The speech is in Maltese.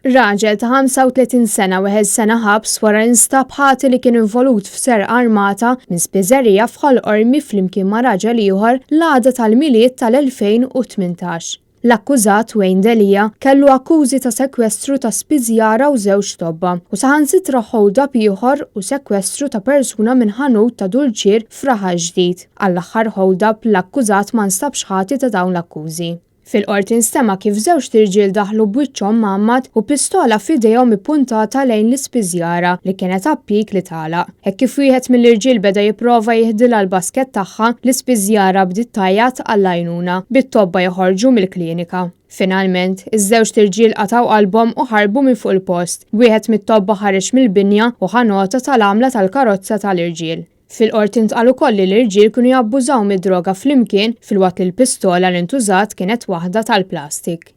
Raġel ta' 35 sena weħed sena ħabs wara instab ħati li kien involut f'serq armata minn spiżerija f'Qormi flimkien ma' raġel ieħor l-għada tal-milied tal-2018. L-akkużat Wayne Delija kellu akkużi ta' sekwestru ta' spiżjara u żewġ tobba u saħansitra hold-up ieħor u sekwestru ta' persuna minn ħanut ta' dulċier f'Raħa Ġdid. Għall-aħħar hold-up l-akkużat ma nstabx ħati ta' dawn l-akkużi. Fil-qorti nstema' kif żewġ tirġiel daħlu b'wiċċhom mgħammad u pistola f'idejhom ippuntata lejn l-ispiżjara li kienet appik li tagħlaq. Hekk kif wieħed mill-irġiel beda jipprova jiħdilha l-baskett tagħha, l-ispiżjara bdiet tajjat għall-għajnuna bit-tobba joħorġu mill-klinika. Finalment, iż-żewġ tirġiel qataw qalbhom u ħarbu minn fuq il-post. Wieħed mit-tobba ħareġ mill-binja u ħa nota tal-għamla tal-karozza tal-irġiel. Fil-qorti ntqal ukoll li l-irġiel kienu jabbużaw mid-droga flimkien filwaqt li l-pistola li ntużat kienet waħda tal-plastik.